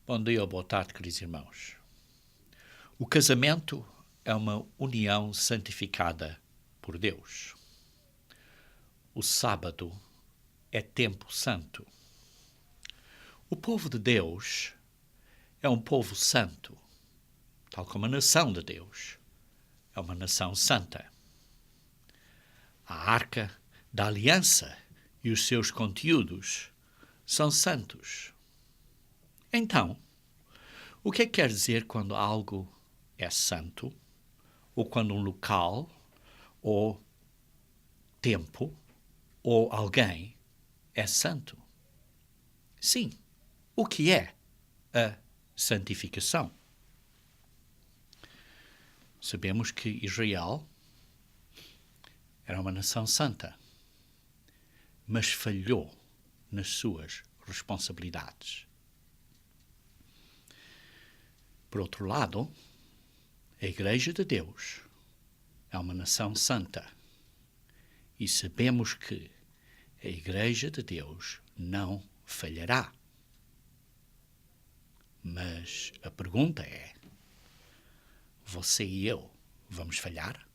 Bom dia ou boa tarde, queridos irmãos. O casamento é uma união santificada por Deus. O sábado é tempo santo. O povo de Deus é um povo santo, tal como a nação de Deus é uma nação santa. A Arca da Aliança e os seus conteúdos são santos. Então, o que é que quer dizer quando algo é santo? Ou quando um local, ou tempo, ou alguém é santo? Sim, o que é a santificação? Sabemos que Israel era uma nação santa, mas falhou nas suas responsabilidades. Por outro lado, a Igreja de Deus é uma nação santa e sabemos que a Igreja de Deus não falhará. Mas a pergunta é: você e eu vamos falhar?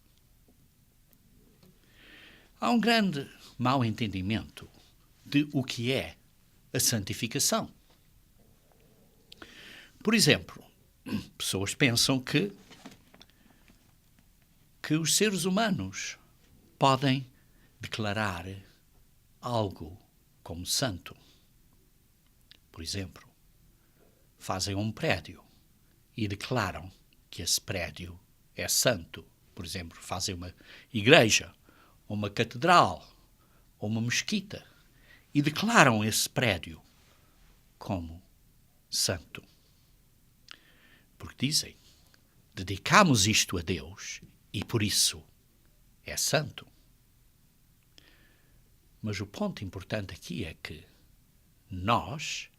Há um grande mau entendimento de o que é a santificação. Por exemplo, pessoas pensam que os seres humanos podem declarar algo como santo. Por exemplo, fazem um prédio e declaram que esse prédio é santo. Por exemplo, fazem uma igreja, uma catedral, ou uma mesquita e declaram esse prédio como santo. Porque dizem, dedicamos isto a Deus e por isso é santo. Mas o ponto importante aqui é que nós,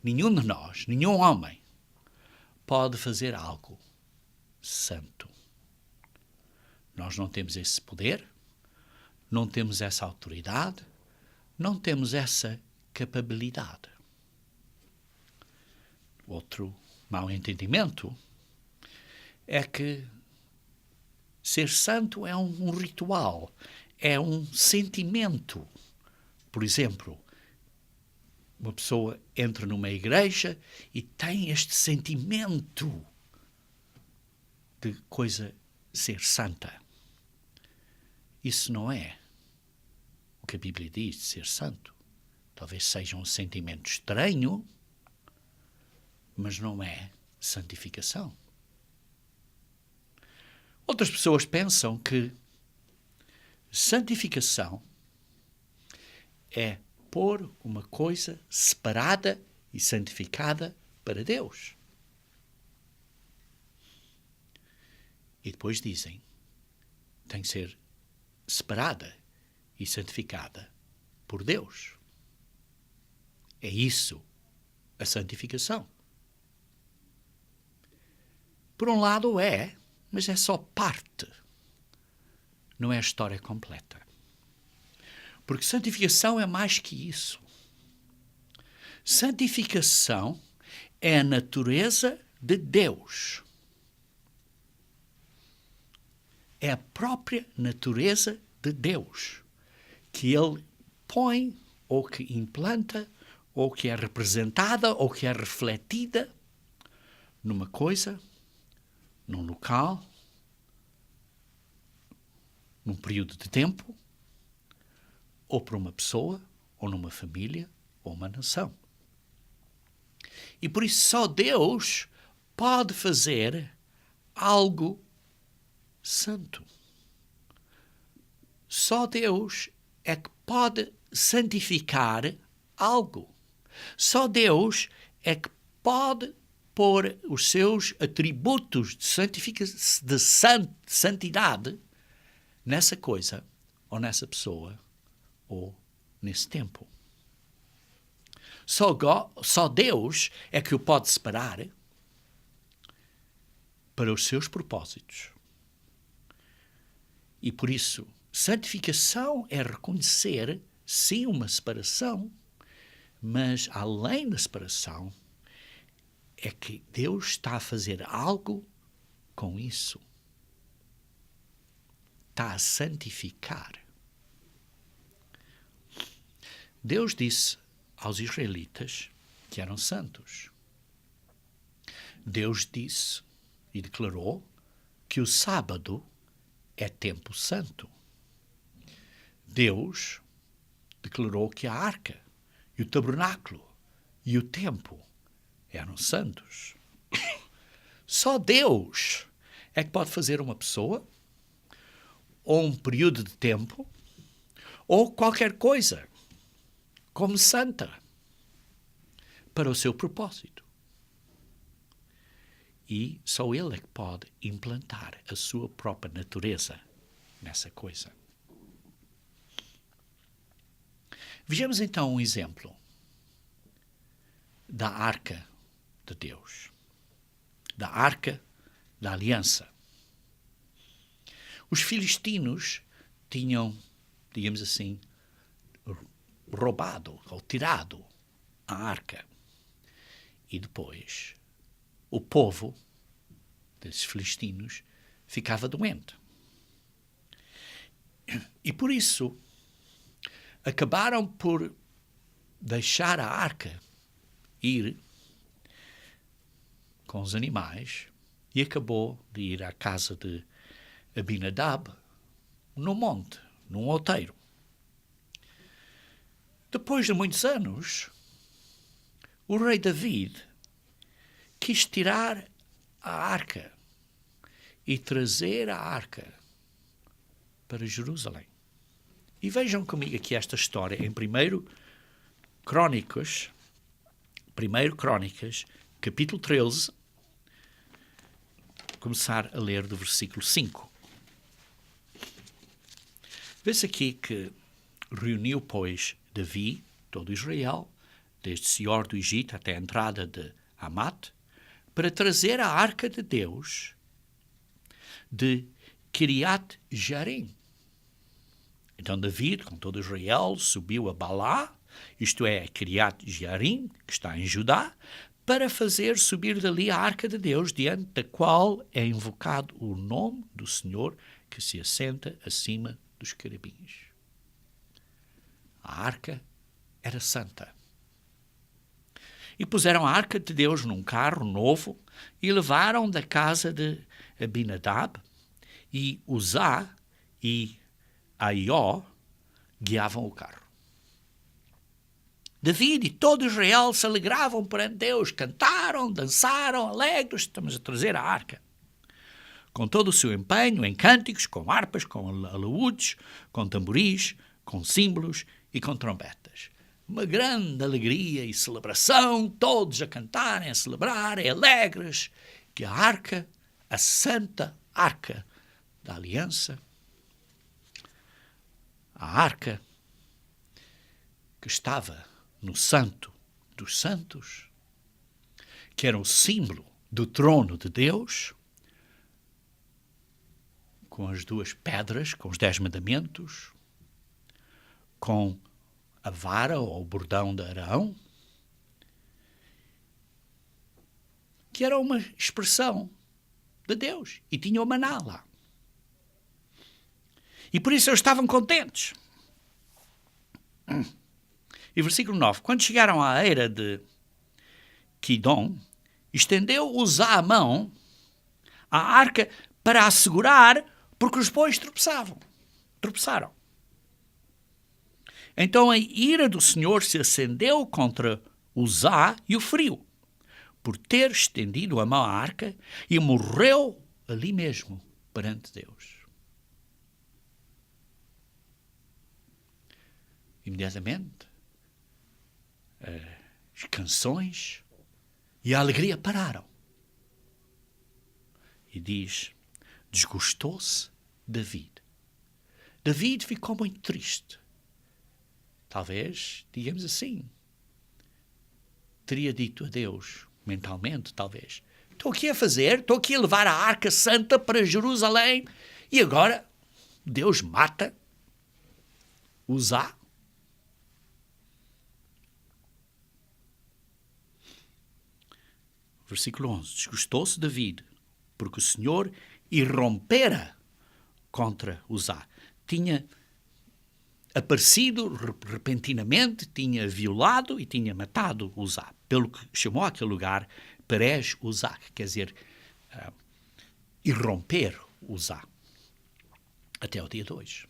nenhum de nós, nenhum homem, pode fazer algo santo. Nós não temos esse poder, não temos essa autoridade, não temos essa capacidade. Outro mau entendimento é que ser santo é um ritual, é um sentimento. Por exemplo, uma pessoa entra numa igreja e tem este sentimento de coisa ser santa. Isso não é o que a Bíblia diz de ser santo. Talvez seja um sentimento estranho, mas não é santificação. Outras pessoas pensam que santificação é pôr uma coisa separada e santificada para Deus. E depois dizem, tem que ser separada e santificada por Deus. É isso a santificação. Por um lado é, mas é só parte. Não é a história completa. Porque santificação é mais que isso. Santificação é a natureza de Deus. É a própria natureza de Deus que Ele põe, ou que implanta, ou que é representada, ou que é refletida numa coisa, num local, num período de tempo, ou por uma pessoa, ou numa família, ou uma nação. E por isso só Deus pode fazer algo santo. Só Deus é que pode santificar algo. Só Deus é que pode pôr os seus atributos de santidade nessa coisa, ou nessa pessoa, ou nesse tempo. Só Deus é que o pode separar para os seus propósitos. E por isso, santificação é reconhecer, sim, uma separação, mas além da separação, é que Deus está a fazer algo com isso. Está a santificar. Deus disse aos israelitas que eram santos. Deus disse e declarou que o sábado é tempo santo. Deus declarou que a arca e o tabernáculo e o templo eram santos. Só Deus é que pode fazer uma pessoa, ou um período de tempo, ou qualquer coisa, como santa, para o seu propósito. E só Ele é que pode implantar a sua própria natureza nessa coisa. Vejamos então um exemplo da arca de Deus, da arca da aliança. Os filistinos tinham, digamos assim, roubado ou tirado a arca. E depois o povo desses filistinos ficava doente. E por isso acabaram por deixar a arca ir com os animais e acabou de ir à casa de Abinadab no monte, num outeiro. Depois de muitos anos, o rei David quis tirar a arca e trazer a arca para Jerusalém. E vejam comigo aqui esta história em 1 Crônicas, capítulo 13, começar a ler do versículo 5. Vê-se aqui que reuniu, pois, Davi, todo Israel, desde Sior do Egito até a entrada de Amat, para trazer a arca de Deus de Kiriat Jearim. Então David, com todo Israel, subiu a Balá, isto é, Kiriat Jearim, que está em Judá, para fazer subir dali a arca de Deus, diante da qual é invocado o nome do Senhor que se assenta acima dos querubins. A arca era santa. E puseram a arca de Deus num carro novo e levaram da casa de Abinadab, e Uzá e Aió guiavam o carro. David e todo Israel se alegravam perante Deus, cantaram, dançaram, alegres, estamos a trazer a arca. Com todo o seu empenho em cânticos, com harpas, com alaúdes, com tamboris, com símbolos e com trombetas. Uma grande alegria e celebração, todos a cantarem, a celebrarem, alegres, que a arca, a santa arca da aliança, a arca que estava no Santo dos Santos, que era o símbolo do trono de Deus, com as duas pedras, com os 10 mandamentos, com a vara ou o bordão de Arão, que era uma expressão de Deus, e tinha o maná lá. E por isso eles estavam contentes. E versículo 9. Quando chegaram à eira de Quidom, estendeu Uzá a mão à arca para a segurar, porque os bois tropeçaram. Então a ira do Senhor se acendeu contra Uzá e o feriu, por ter estendido a mão à arca, e morreu ali mesmo perante Deus. Imediatamente, as canções e a alegria pararam. E diz, desgostou-se David. David ficou muito triste. Talvez, digamos assim, teria dito a Deus, mentalmente, talvez, estou aqui a levar a arca santa para Jerusalém, e agora Deus mata Uzá. Versículo 11. Desgostou-se David, porque o Senhor irrompera contra Uzá. Tinha aparecido repentinamente, tinha violado e tinha matado Uzá, pelo que chamou aquele lugar Perez Uzá, que quer dizer irromper Uzá, até o dia 2.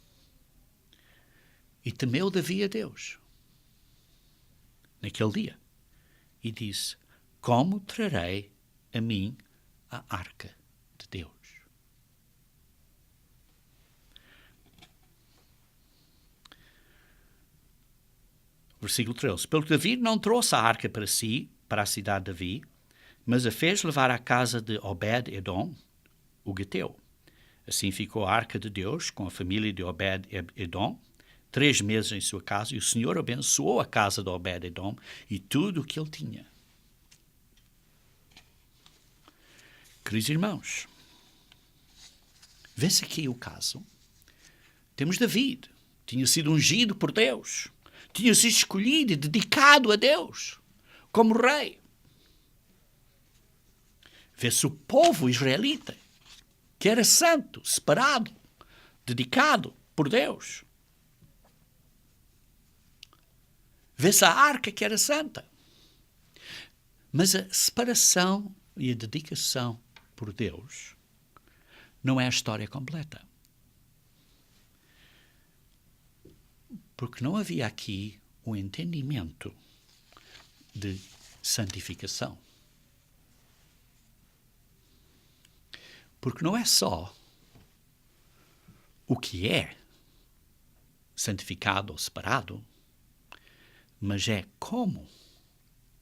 E temeu Davi a Deus naquele dia e disse: como trarei a mim a arca de Deus? Versículo 13. Pelo que Davi não trouxe a arca para si, para a cidade de Davi, mas a fez levar à casa de Obed-Edom, o Geteu. Assim ficou a arca de Deus com a família de Obed-Edom 3 meses em sua casa, e o Senhor abençoou a casa de Obed-Edom e tudo o que ele tinha. Queridos irmãos, vê-se aqui o caso. Temos David, tinha sido ungido por Deus, tinha sido escolhido e dedicado a Deus como rei. Vê-se o povo israelita, que era santo, separado, dedicado por Deus. Vê-se a arca, que era santa. Mas a separação e a dedicação por Deus não é a história completa. Porque não havia aqui um entendimento de santificação. Porque não é só o que é santificado ou separado, mas é como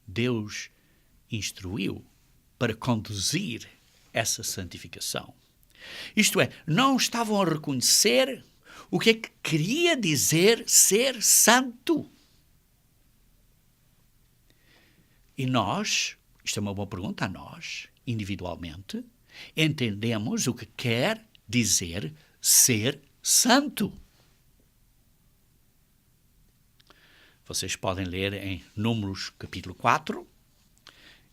Deus instruiu para conduzir essa santificação. Isto é, não estavam a reconhecer o que é que queria dizer ser santo. E nós, isto é uma boa pergunta a nós, individualmente, entendemos o que quer dizer ser santo. Vocês podem ler em Números capítulo 4,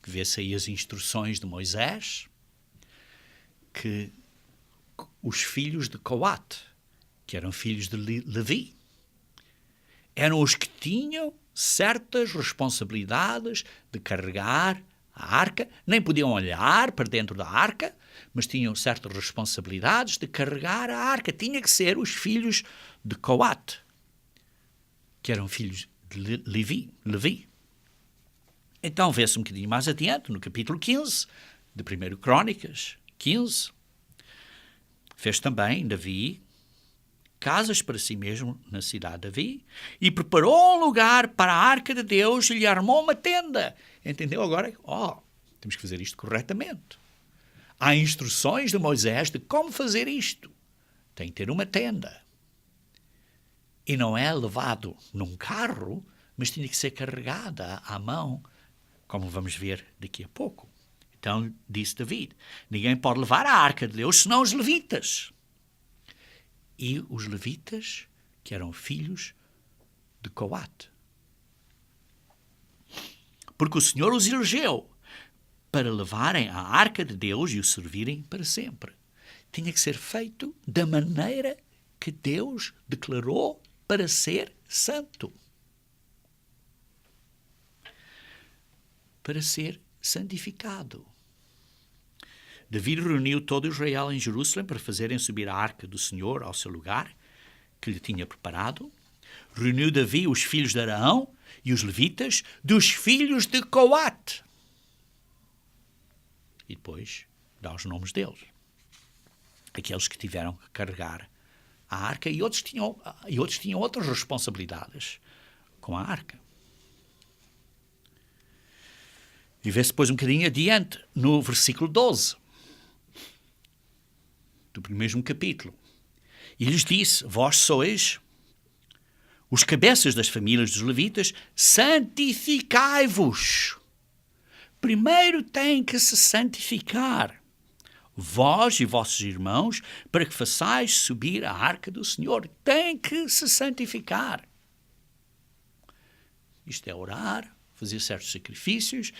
que vê-se aí as instruções de Moisés, que os filhos de Coate, que eram filhos de Levi, eram os que tinham certas responsabilidades de carregar a arca, nem podiam olhar para dentro da arca, mas tinham certas responsabilidades de carregar a arca. Tinha que ser os filhos de Coate, que eram filhos de Levi. Então vê-se um bocadinho mais adiante, no capítulo 15, de 1 Crônicas 15, fez também Davi casas para si mesmo na cidade de Davi e preparou um lugar para a arca de Deus e lhe armou uma tenda. Entendeu agora? Temos que fazer isto corretamente. Há instruções de Moisés de como fazer isto. Tem que ter uma tenda. E não é levado num carro, mas tinha que ser carregada à mão, como vamos ver daqui a pouco. Então disse David: ninguém pode levar a arca de Deus senão os levitas. E os levitas, que eram filhos de Coate. Porque o Senhor os elegeu para levarem a arca de Deus e o servirem para sempre. Tinha que ser feito da maneira que Deus declarou para ser santo. Para ser santificado. Davi reuniu todo Israel em Jerusalém para fazerem subir a arca do Senhor ao seu lugar, que lhe tinha preparado. Reuniu Davi os filhos de Araão e os levitas dos filhos de Coate. E depois dá os nomes deles. Aqueles que tiveram que carregar a arca e outros tinham outras responsabilidades com a arca. E vê-se depois um bocadinho adiante, no versículo 12 do mesmo capítulo. E lhes disse: vós sois os cabeças das famílias dos levitas, santificai-vos. Primeiro têm que se santificar, vós e vossos irmãos, para que façais subir a arca do Senhor. Têm que se santificar. Isto é orar, fazer certos sacrifícios,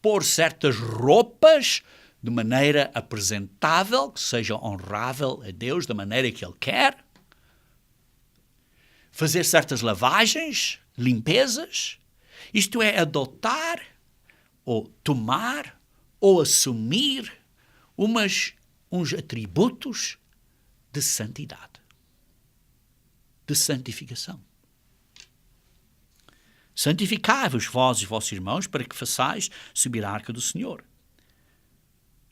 pôr certas roupas de maneira apresentável, que seja honrável a Deus da maneira que Ele quer, fazer certas lavagens, limpezas, isto é, adotar, ou tomar, ou assumir uns atributos de santidade, de santificação. Santificai-vos vós e vossos irmãos para que façais subir a arca do Senhor,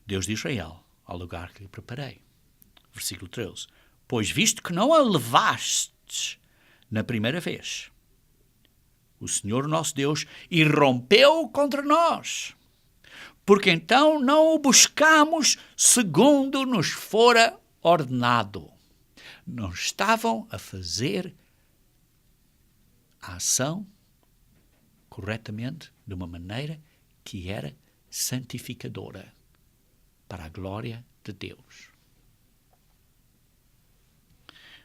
Deus de Israel, ao lugar que lhe preparei. Versículo 13. Pois visto que não a levastes na primeira vez, o Senhor nosso Deus irrompeu contra nós, porque então não o buscamos segundo nos fora ordenado. Não estavam a fazer a ação corretamente, de uma maneira que era santificadora para a glória de Deus.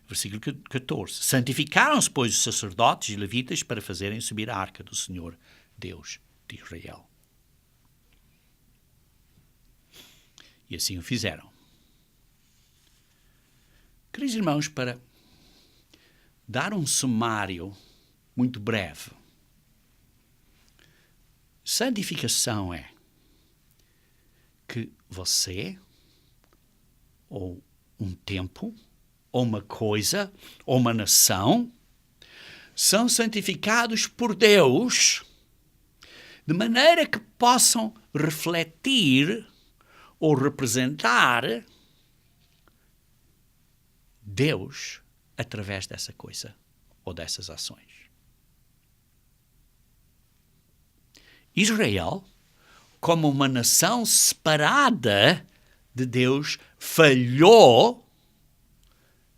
Versículo 14. Santificaram-se, pois, os sacerdotes e levitas para fazerem subir a arca do Senhor, Deus de Israel. E assim o fizeram. Queridos irmãos, para dar um sumário muito breve, santificação é que você, ou um tempo, ou uma coisa, ou uma nação, são santificados por Deus, de maneira que possam refletir ou representar Deus através dessa coisa ou dessas ações. Israel, como uma nação separada de Deus, falhou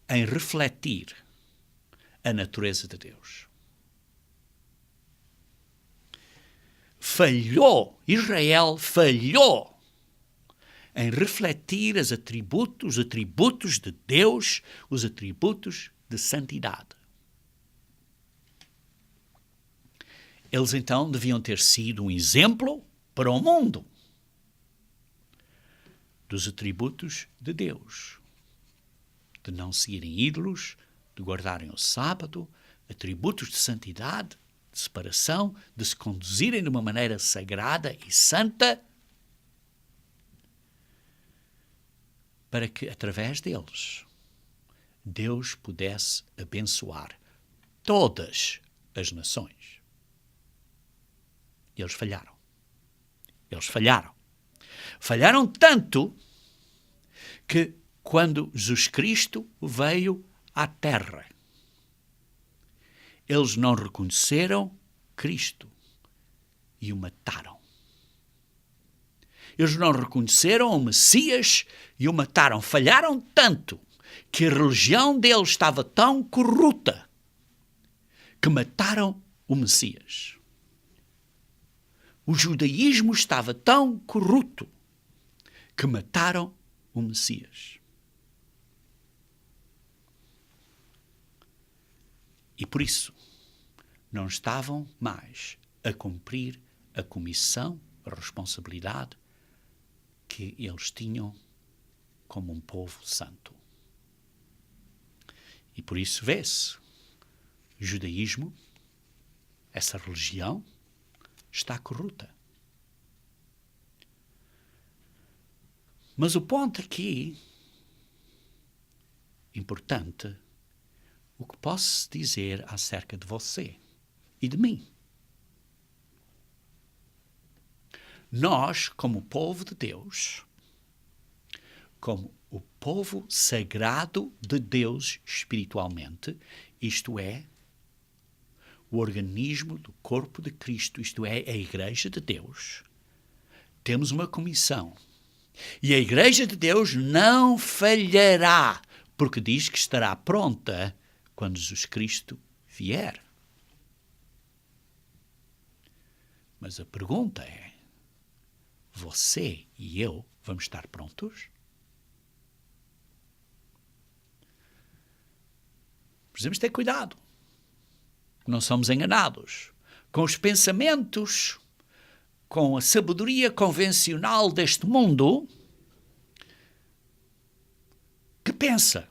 em refletir a natureza de Deus. Israel falhou em refletir os atributos de Deus, os atributos de santidade. Eles então deviam ter sido um exemplo para o mundo dos atributos de Deus, de não seguirem ídolos, de guardarem o sábado, atributos de santidade, de separação, de se conduzirem de uma maneira sagrada e santa, para que, através deles, Deus pudesse abençoar todas as nações. E eles falharam. Eles falharam. Falharam tanto que, quando Jesus Cristo veio à Terra, eles não reconheceram Cristo e o mataram. Eles não reconheceram o Messias e o mataram. Falharam tanto que a religião deles estava tão corrupta que mataram o Messias. O judaísmo estava tão corrupto que mataram o Messias. E por isso não estavam mais a cumprir a comissão, a responsabilidade que eles tinham como um povo santo. E por isso vê-se, o judaísmo, essa religião, está corrupta. Mas o ponto aqui, importante, o que posso dizer acerca de você e de mim. Nós, como povo de Deus, como o povo sagrado de Deus espiritualmente, isto é, o organismo do corpo de Cristo, isto é, a Igreja de Deus, temos uma comissão. E a Igreja de Deus não falhará, porque diz que estará pronta quando Jesus Cristo vier. Mas a pergunta é, você e eu vamos estar prontos? Precisamos ter cuidado. Não somos enganados. com os pensamentos, com a sabedoria convencional deste mundo, que pensa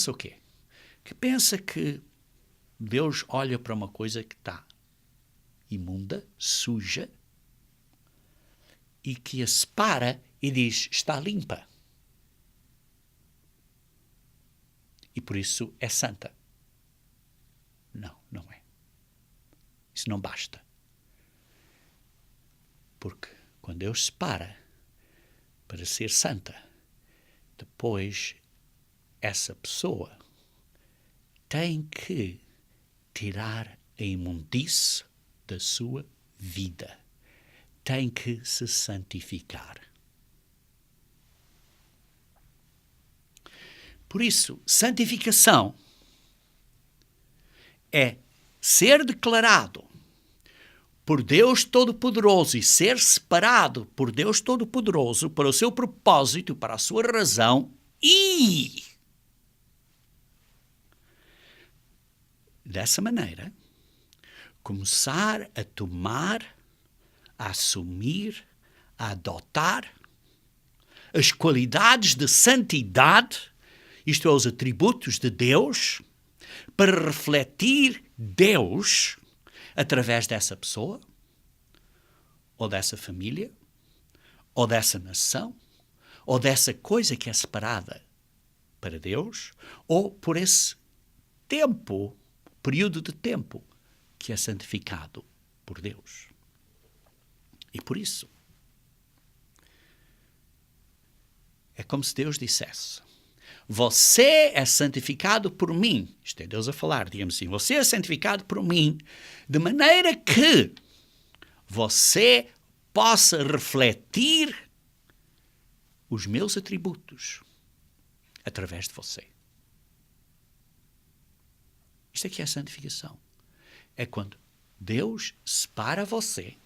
o quê? Que pensa que Deus olha para uma coisa que está imunda, suja, e que a separa e diz, está limpa. E por isso é santa. Não, não é. Isso não basta. Porque quando Deus separa para ser santa, depois essa pessoa tem que tirar a imundície da sua vida. Tem que se santificar. Por isso, santificação é ser declarado por Deus Todo-Poderoso e ser separado por Deus Todo-Poderoso para o seu propósito, para a sua razão e, dessa maneira, começar a tomar, a assumir, a adotar as qualidades de santidade, isto é, os atributos de Deus, para refletir Deus através dessa pessoa, ou dessa família, ou dessa nação, ou dessa coisa que é separada para Deus, ou por esse tempo, período de tempo, que é santificado por Deus. E por isso, é como se Deus dissesse, você é santificado por mim. Isto é Deus a falar, digamos assim. Você é santificado por mim, de maneira que você possa refletir os meus atributos através de você. Isto é que é a santificação. É quando Deus separa você,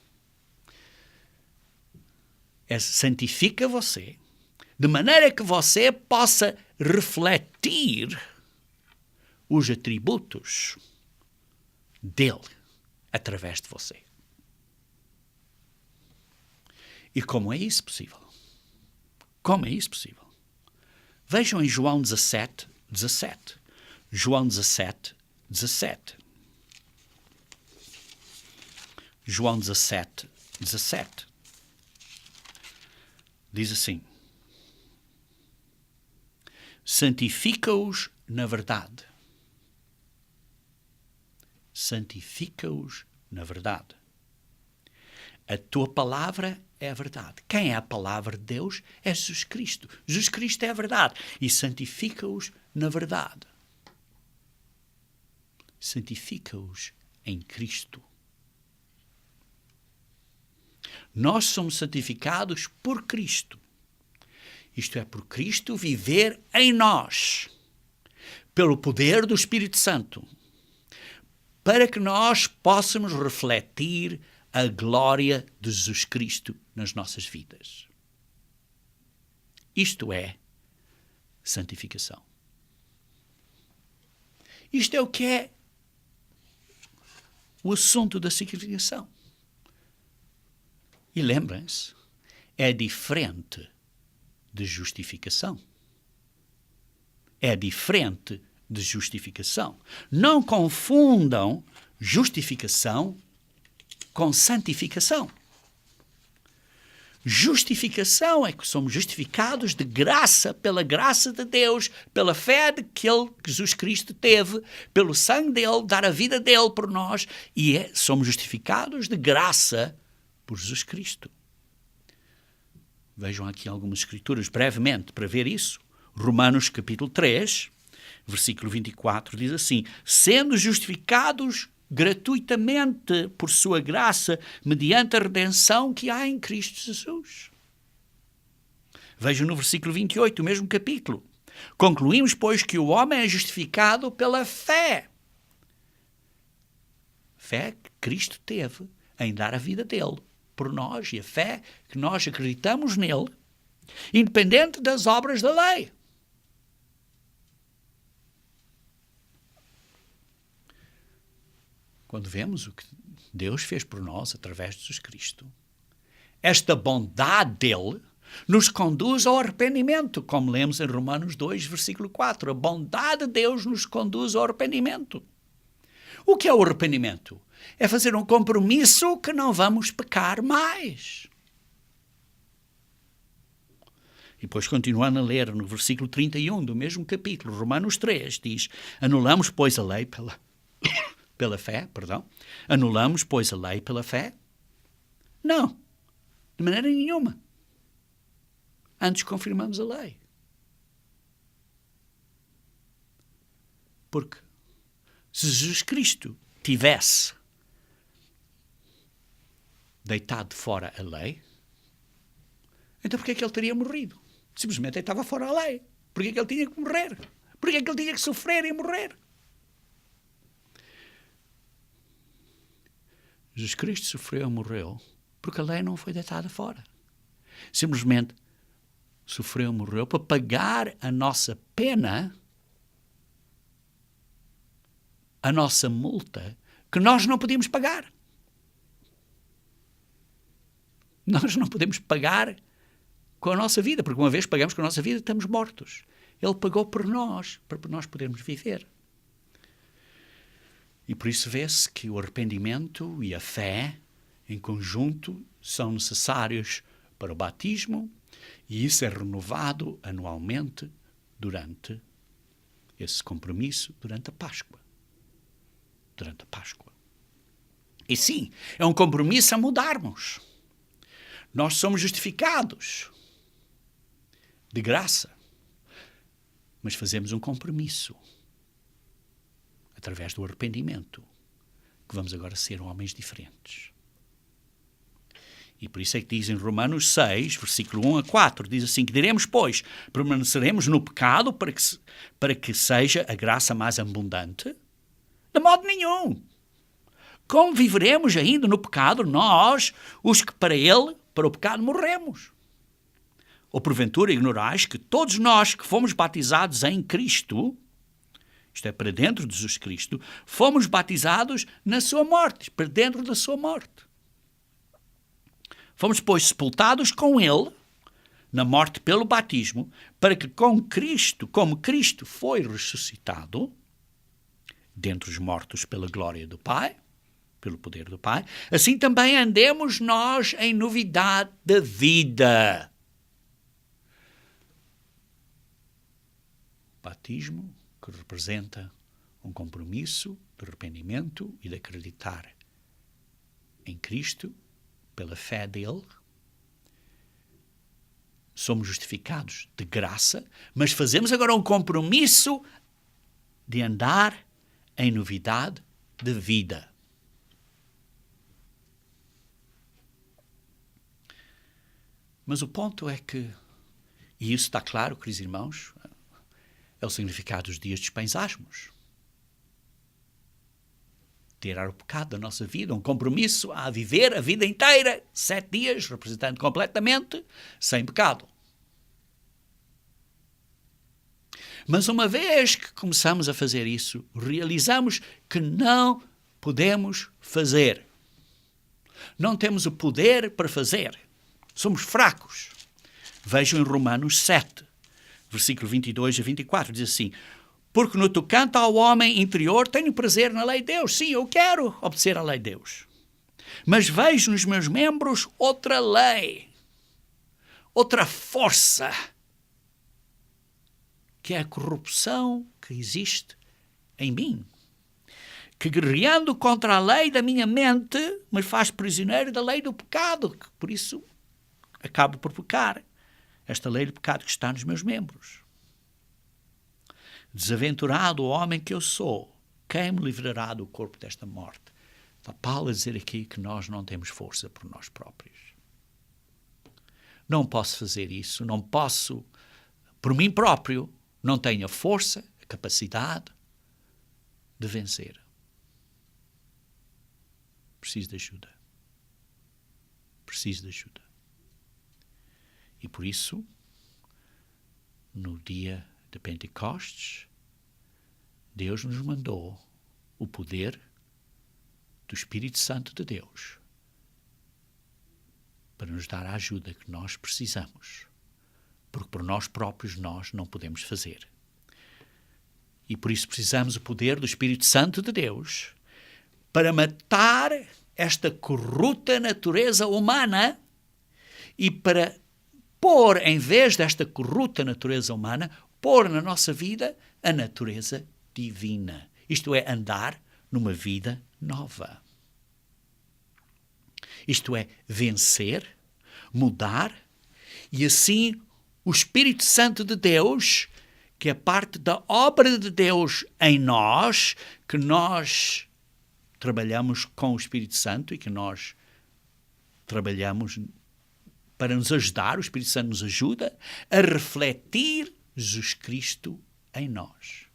santifica você, de maneira que você possa refletir os atributos dele através de você. E como é isso possível? Como é isso possível? Vejam em João 17, 17. João 17, 17. João 17, 17. Diz assim: santifica-os na verdade. Santifica-os na verdade. A tua palavra é a verdade. Quem é a palavra de Deus? É Jesus Cristo. Jesus Cristo é a verdade. E santifica-os na verdade. Santifica-os em Cristo. Nós somos santificados por Cristo. Isto é, por Cristo viver em nós, pelo poder do Espírito Santo, para que nós possamos refletir a glória de Jesus Cristo nas nossas vidas. Isto é santificação. Isto é o que é o assunto da santificação. E lembrem-se, é diferente de justificação. É diferente de justificação. Não confundam justificação com santificação. Justificação é que somos justificados de graça, pela graça de Deus, pela fé que Jesus Cristo teve, pelo sangue dele, dar a vida dele por nós, e somos justificados de graça por Jesus Cristo. Vejam aqui algumas escrituras brevemente para ver isso. Romanos capítulo 3, versículo 24, diz assim: sendo justificados gratuitamente por sua graça, mediante a redenção que há em Cristo Jesus. Vejam no versículo 28, o mesmo capítulo. Concluímos, pois, que o homem é justificado pela fé. Fé que Cristo teve em dar a vida dele por nós, e a fé que nós acreditamos nele, independente das obras da lei. quando vemos o que Deus fez por nós através de Jesus Cristo, esta bondade dele nos conduz ao arrependimento, como lemos em Romanos 2, versículo 4. A bondade de Deus nos conduz ao arrependimento. O que é o arrependimento? É fazer um compromisso que não vamos pecar mais. E depois, continuando a ler no versículo 31 do mesmo capítulo, Romanos 3, diz: anulamos, pois, a lei pela fé, perdão. Anulamos, pois, a lei pela fé? Não, de maneira nenhuma. Antes confirmamos a lei. Porque se Jesus Cristo tivesse deitado de fora a lei, então porquê é que ele teria morrido? Simplesmente ele estava fora da lei. Porquê é que ele tinha que morrer? Porquê é que ele tinha que sofrer e morrer? Jesus Cristo sofreu e morreu porque a lei não foi deitada fora. Simplesmente sofreu e morreu para pagar a nossa pena, a nossa multa, que nós não podíamos pagar. Nós não podemos pagar com a nossa vida, porque uma vez pagamos com a nossa vida, estamos mortos. Ele pagou por nós, para nós podermos viver. E por isso vê-se que o arrependimento e a fé, em conjunto, são necessários para o batismo, e isso é renovado anualmente durante esse compromisso, durante a Páscoa. Durante a Páscoa. E sim, é um compromisso a mudarmos. Nós somos justificados de graça, mas fazemos um compromisso através do arrependimento, que vamos agora ser homens diferentes. E por isso é que diz em Romanos 6, versículo 1 a 4, diz assim, que diremos, pois, permaneceremos no pecado para que seja a graça mais abundante? De modo nenhum. Como viveremos ainda no pecado, nós, os que para ele, para o pecado, morremos? Ou porventura ignorais que todos nós que fomos batizados em Cristo, isto é, para dentro de Jesus Cristo, fomos batizados na sua morte, para dentro da sua morte. Fomos, pois, sepultados com ele, na morte pelo batismo, para que com Cristo, como Cristo foi ressuscitado, dentre os mortos pela glória do Pai, pelo poder do Pai, assim também andemos nós em novidade da vida. Batismo, que representa um compromisso de arrependimento e de acreditar em Cristo, pela fé dele. Somos justificados de graça, mas fazemos agora um compromisso de andar em novidade de vida. Mas o ponto é que, e isso está claro, queridos irmãos, é o significado dos dias dos pães asmos. Tirar o pecado da nossa vida, um compromisso a viver a vida inteira, 7 dias, representando completamente, sem pecado. Mas uma vez que começamos a fazer isso, realizamos que não podemos fazer. Não temos o poder para fazer. Somos fracos. Vejam em Romanos 7, versículo 22 a 24, diz assim, porque no tocante ao homem interior tenho prazer na lei de Deus. Sim, eu quero obedecer à lei de Deus. Mas vejo nos meus membros outra lei, outra força, que é a corrupção que existe em mim, que guerreando contra a lei da minha mente me faz prisioneiro da lei do pecado, que por isso acabo por pecar. Esta lei do pecado que está nos meus membros. Desaventurado o homem que eu sou, quem me livrará do corpo desta morte? Está Paulo a dizer aqui que nós não temos força por nós próprios. Não posso fazer isso, não posso, por mim próprio, não tenho a força, a capacidade de vencer. Preciso de ajuda. Preciso de ajuda. E por isso, no dia de Pentecostes, Deus nos mandou o poder do Espírito Santo de Deus para nos dar a ajuda que nós precisamos, porque por nós próprios nós não podemos fazer. E por isso precisamos do poder do Espírito Santo de Deus para matar esta corrupta natureza humana e para pôr, em vez desta corrupta natureza humana, pôr na nossa vida a natureza divina. Isto é, andar numa vida nova. Isto é, vencer, mudar, e assim o Espírito Santo de Deus, que é parte da obra de Deus em nós, que nós trabalhamos com o Espírito Santo e que nós trabalhamos para nos ajudar, o Espírito Santo nos ajuda a refletir Jesus Cristo em nós.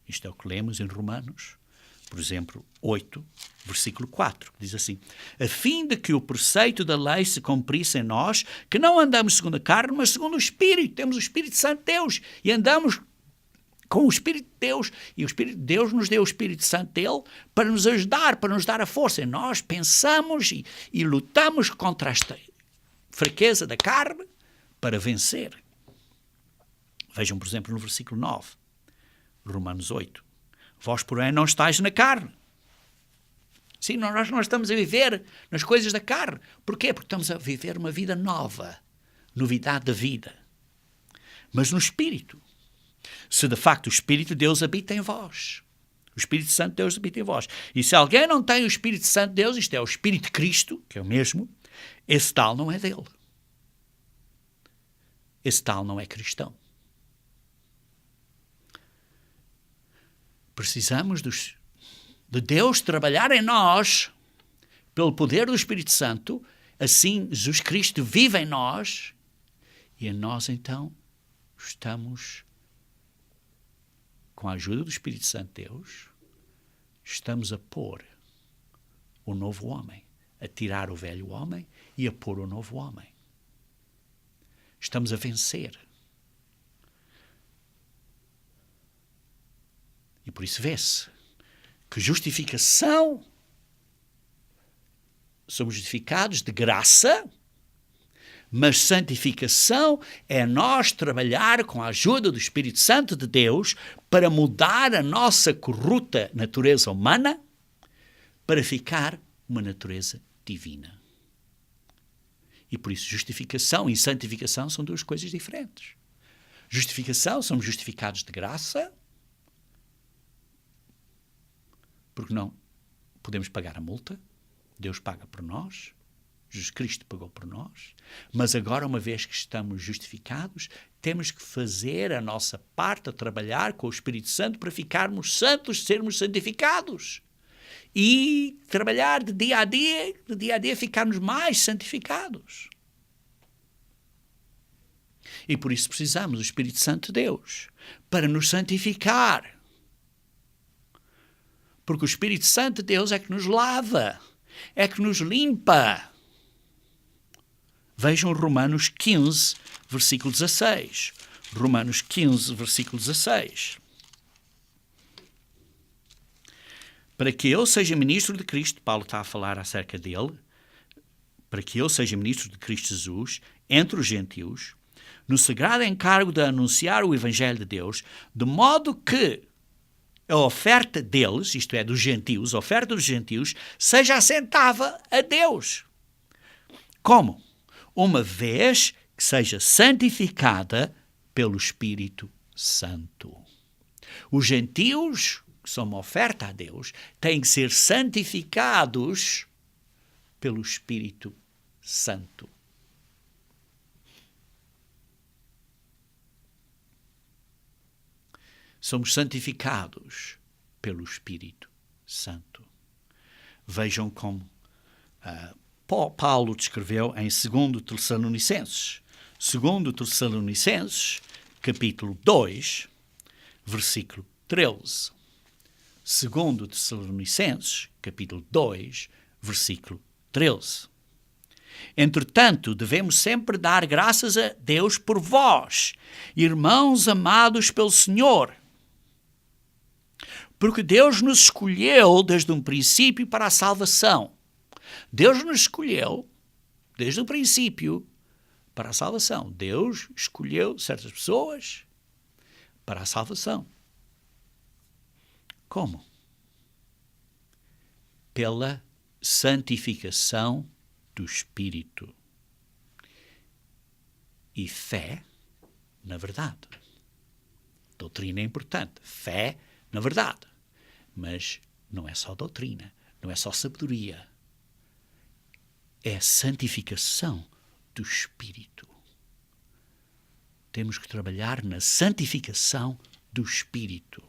Isto é o que lemos em Romanos, por exemplo, 8, versículo 4, que diz assim: a fim de que o preceito da lei se cumprisse em nós, que não andamos segundo a carne, mas segundo o Espírito. Temos o Espírito Santo de Deus e andamos com o Espírito de Deus. E o Espírito de Deus nos deu o Espírito Santo dele para nos ajudar, para nos dar a força. E nós pensamos e lutamos contra esta fraqueza da carne para vencer. Vejam, por exemplo, no versículo 9, Romanos 8. Vós, porém, não estáis na carne. Sim, nós não estamos a viver nas coisas da carne. Porquê? Porque estamos a viver uma vida nova, novidade da vida. Mas no Espírito. Se de facto o Espírito de Deus habita em vós. O Espírito Santo de Deus habita em vós. E se alguém não tem o Espírito Santo de Deus, isto é, o Espírito de Cristo, que é o mesmo, esse tal não é dele. Esse tal não é cristão. Precisamos de Deus trabalhar em nós pelo poder do Espírito Santo. Assim, Jesus Cristo vive em nós e em nós, então, estamos, com a ajuda do Espírito Santo de Deus, estamos a pôr o novo homem, a tirar o velho homem e a pôr o novo homem. Estamos a vencer. E por isso vê-se que justificação, somos justificados de graça, mas santificação é nós trabalhar com a ajuda do Espírito Santo de Deus para mudar a nossa corrupta natureza humana para ficar uma natureza divina. E por isso justificação e santificação são duas coisas diferentes. Justificação, somos justificados de graça, porque não podemos pagar a multa, Deus paga por nós, Jesus Cristo pagou por nós, mas agora, uma vez que estamos justificados, temos que fazer a nossa parte, a trabalhar com o Espírito Santo para ficarmos santos, sermos santificados. E trabalhar de dia a dia, ficarmos mais santificados. E por isso precisamos do Espírito Santo de Deus, para nos santificar. Porque o Espírito Santo de Deus é que nos lava, é que nos limpa. Vejam Romanos 15, versículo 16. Romanos 15, versículo 16. Para que eu seja ministro de Cristo, Paulo está a falar acerca dele, para que eu seja ministro de Cristo Jesus, entre os gentios, no sagrado encargo de anunciar o Evangelho de Deus, de modo que a oferta deles, isto é, dos gentios, a oferta dos gentios, seja assentável a Deus. Como? Uma vez que seja santificada pelo Espírito Santo. Os gentios, que são uma oferta a Deus, têm que ser santificados pelo Espírito Santo. Somos santificados pelo Espírito Santo. Vejam como Paulo descreveu em 2 Tessalonicenses. 2 Tessalonicenses, capítulo 2, versículo 13. 2 Tessalonicenses, capítulo 2, versículo 13. Entretanto, devemos sempre dar graças a Deus por vós, irmãos amados pelo Senhor, Porque Deus nos escolheu desde um princípio para a salvação. Deus nos escolheu desde o princípio para a salvação. Deus escolheu certas pessoas para a salvação. Como? Pela santificação do Espírito e fé na verdade. Doutrina é importante. Fé na verdade. Mas não é só doutrina, não é só sabedoria. É a santificação do Espírito. Temos que trabalhar na santificação do Espírito.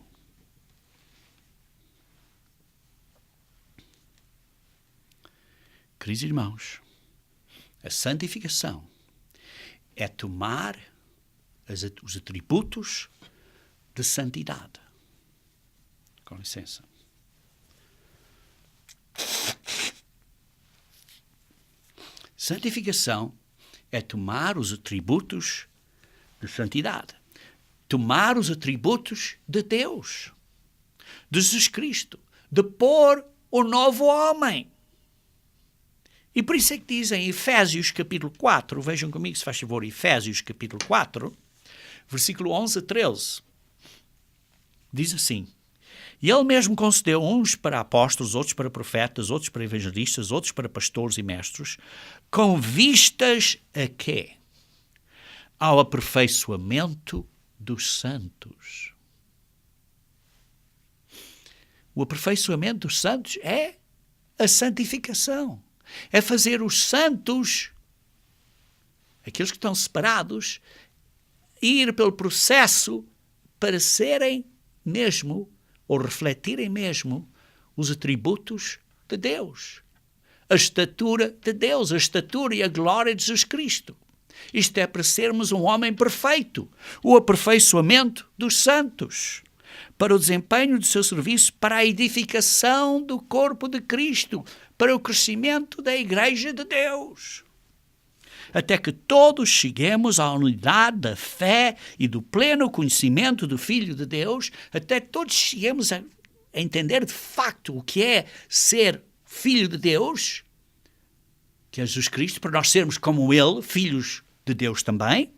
Queridos irmãos, a santificação é tomar os atributos de santidade. Com licença. Santificação é tomar os atributos de santidade. Tomar os atributos de Deus, de Jesus Cristo, de pôr o novo homem. E por isso é que diz em Efésios capítulo 4, vejam comigo se faz favor, Efésios capítulo 4, versículo 11 a 13, diz assim: E ele mesmo concedeu uns para apóstolos, outros para profetas, outros para evangelistas, outros para pastores e mestres, com vistas a quê? Ao aperfeiçoamento dos santos. O aperfeiçoamento dos santos é a santificação. É fazer os santos, aqueles que estão separados, ir pelo processo para serem mesmo, ou refletirem mesmo, os atributos de Deus. A estatura de Deus, a estatura e a glória de Jesus Cristo. Isto é para sermos um homem perfeito. O aperfeiçoamento dos santos. Para o desempenho do seu serviço, para a edificação do corpo de Cristo, para o crescimento da Igreja de Deus. Até que todos cheguemos à unidade da fé e do pleno conhecimento do Filho de Deus, até que todos cheguemos a entender de facto o que é ser Filho de Deus, que é Jesus Cristo, para nós sermos como Ele, filhos de Deus também,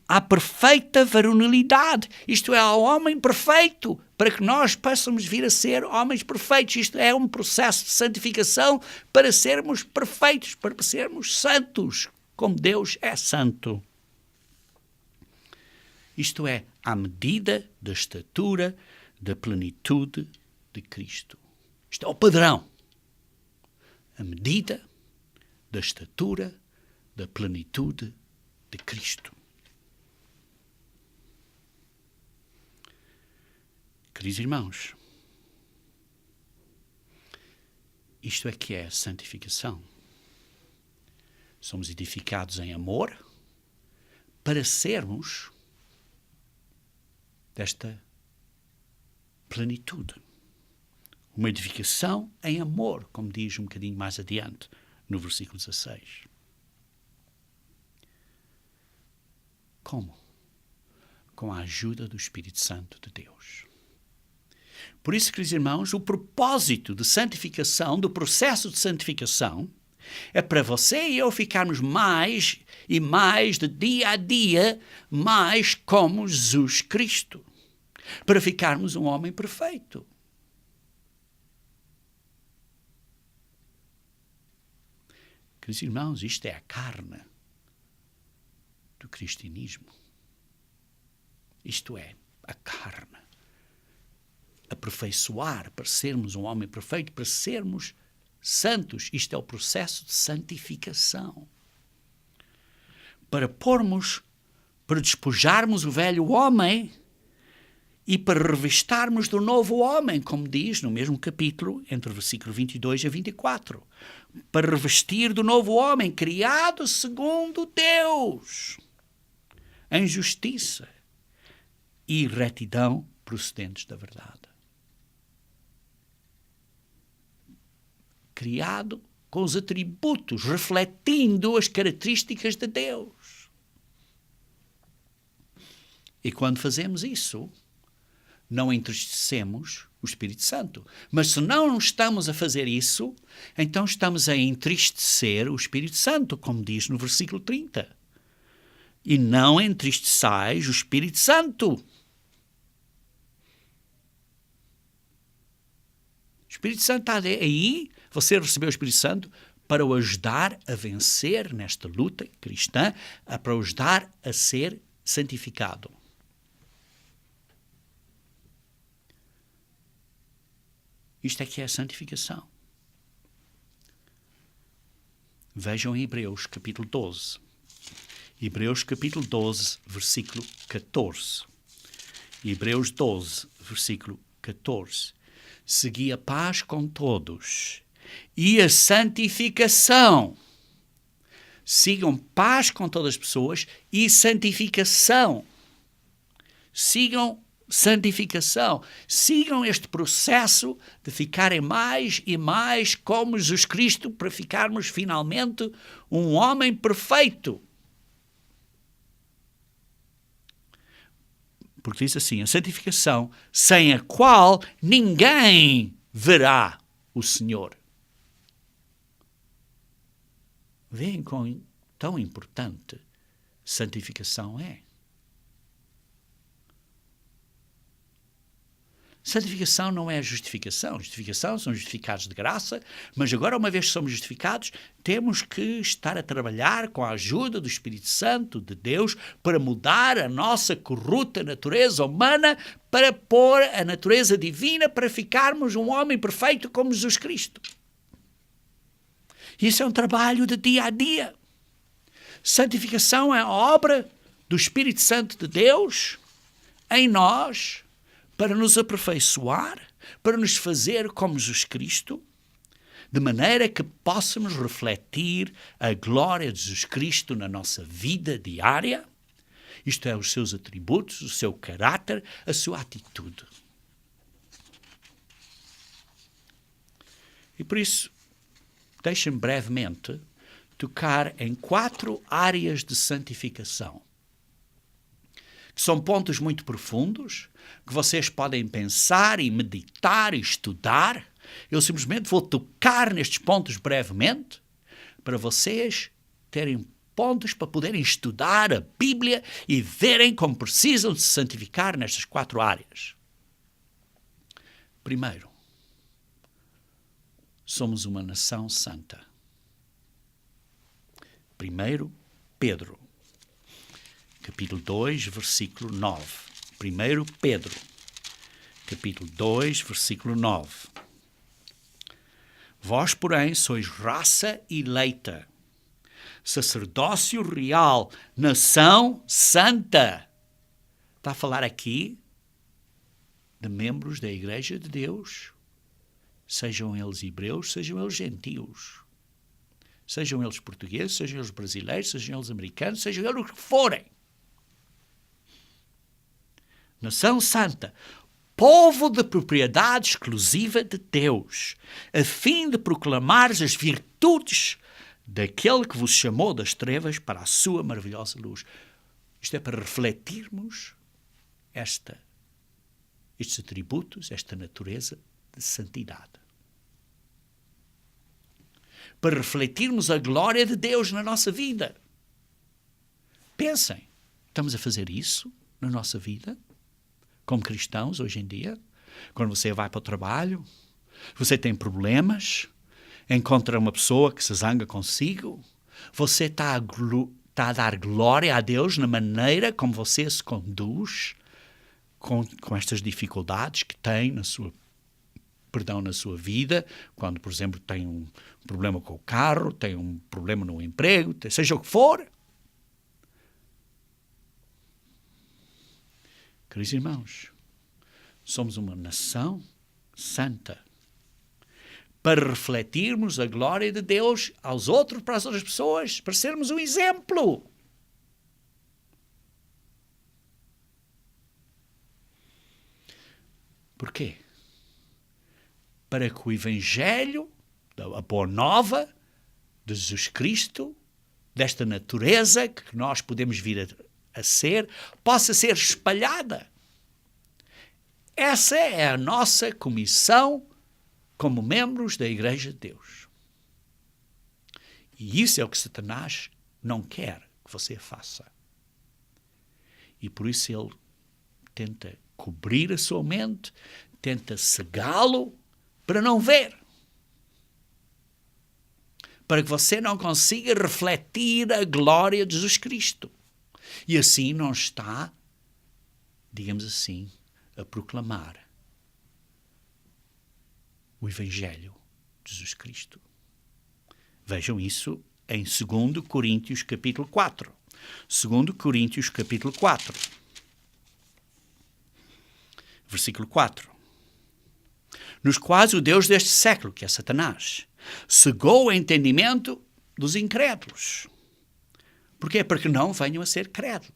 à perfeita varonilidade, isto é, ao homem perfeito, para que nós possamos vir a ser homens perfeitos. Isto é um processo de santificação para sermos perfeitos, para sermos santos, como Deus é santo. Isto é, à medida da estatura da plenitude de Cristo. Isto é o padrão. A medida da estatura da plenitude de Cristo. Queridos irmãos, isto é que é a santificação. Somos edificados em amor para sermos desta plenitude. Uma edificação em amor, como diz um bocadinho mais adiante, no versículo 16. Como? Com a ajuda do Espírito Santo de Deus. Por isso, queridos irmãos, o propósito de santificação, do processo de santificação, é para você e eu ficarmos mais e mais, de dia a dia, mais como Jesus Cristo. Para ficarmos um homem perfeito. Queridos irmãos, isto é a carne do cristianismo. Isto é, a carne. Aperfeiçoar para sermos um homem perfeito, para sermos santos. Isto é o processo de santificação. Para pormos, para despojarmos o velho homem e para revistarmos do novo homem, como diz no mesmo capítulo, entre o versículo 22 a 24. Para revestir do novo homem, criado segundo Deus, em justiça e retidão procedentes da verdade. Criado com os atributos, refletindo as características de Deus. E quando fazemos isso, não entristecemos o Espírito Santo. Mas se não estamos a fazer isso, então estamos a entristecer o Espírito Santo, como diz no versículo 30. E não entristeçais o Espírito Santo. O Espírito Santo está aí, você recebeu o Espírito Santo para o ajudar a vencer nesta luta cristã, para o ajudar a ser santificado. Isto é que é a santificação. Vejam em Hebreus capítulo 12. Hebreus capítulo 12, versículo 14. Hebreus 12, versículo 14. Segui a paz com todos e a santificação. Sigam paz com todas as pessoas e santificação. Sigam santificação. Sigam este processo de ficarem mais e mais como Jesus Cristo para ficarmos finalmente um homem perfeito. Porque diz assim, a santificação sem a qual ninguém verá o Senhor. Veem quão tão importante santificação é. Santificação não é justificação. Justificação são justificados de graça, mas agora, uma vez que somos justificados, temos que estar a trabalhar com a ajuda do Espírito Santo de Deus para mudar a nossa corrupta natureza humana, para pôr a natureza divina, para ficarmos um homem perfeito como Jesus Cristo. Isso é um trabalho de dia a dia. Santificação é a obra do Espírito Santo de Deus em nós, para nos aperfeiçoar, para nos fazer como Jesus Cristo, de maneira que possamos refletir a glória de Jesus Cristo na nossa vida diária, isto é, os seus atributos, o seu caráter, a sua atitude. E por isso, deixem-me brevemente tocar em 4 áreas de santificação, que são pontos muito profundos, que vocês podem pensar e meditar e estudar. Eu simplesmente vou tocar nestes pontos brevemente, para vocês terem pontos para poderem estudar a Bíblia e verem como precisam de se santificar nestas 4 áreas. Primeiro, somos uma nação santa. Primeiro, Pedro. Capítulo 2, versículo 9. 1 Pedro, capítulo 2, versículo 9. Vós, porém, sois raça eleita, sacerdócio real, nação santa. Está a falar aqui de membros da Igreja de Deus, sejam eles hebreus, sejam eles gentios, sejam eles portugueses, sejam eles brasileiros, sejam eles americanos, sejam eles o que forem. Nação santa, povo de propriedade exclusiva de Deus, a fim de proclamar as virtudes daquele que vos chamou das trevas para a sua maravilhosa luz. Isto é para refletirmos estes atributos, esta natureza de santidade. Para refletirmos a glória de Deus na nossa vida. Pensem, estamos a fazer isso na nossa vida? Como cristãos, hoje em dia, quando você vai para o trabalho, você tem problemas, encontra uma pessoa que se zanga consigo, você está a dar glória a Deus na maneira como você se conduz com estas dificuldades que tem na sua vida, quando, por exemplo, tem um problema com o carro, tem um problema no emprego, seja o que for. Queridos irmãos, somos uma nação santa para refletirmos a glória de Deus aos outros, para as outras pessoas, para sermos um exemplo. Porquê? Para que o Evangelho, a boa nova de Jesus Cristo, desta natureza que nós podemos vir a ser, possa ser espalhada. Essa é a nossa comissão como membros da Igreja de Deus. E isso é o que Satanás não quer que você faça. E por isso ele tenta cobrir a sua mente, tenta cegá-lo para não ver. Para que você não consiga refletir a glória de Jesus Cristo. E assim não está, digamos assim, a proclamar o Evangelho de Jesus Cristo. Vejam isso em 2 Coríntios capítulo 4. 2 Coríntios capítulo 4. Versículo 4. Nos quais o Deus deste século, que é Satanás, cegou o entendimento dos incrédulos. Porquê? Porque não venham a ser crédulos,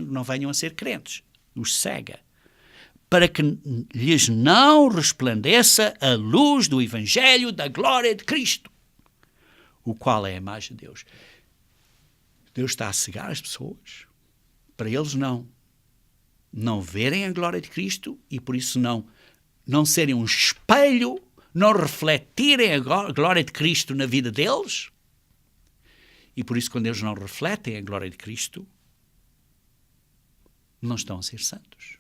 não venham a ser crentes. Os cega. Para que lhes não resplandeça a luz do Evangelho da glória de Cristo, o qual é a imagem de Deus. Deus está a cegar as pessoas para eles não verem a glória de Cristo e por isso não serem um espelho, não refletirem a glória de Cristo na vida deles. E por isso, quando eles não refletem a glória de Cristo, não estão a ser santos.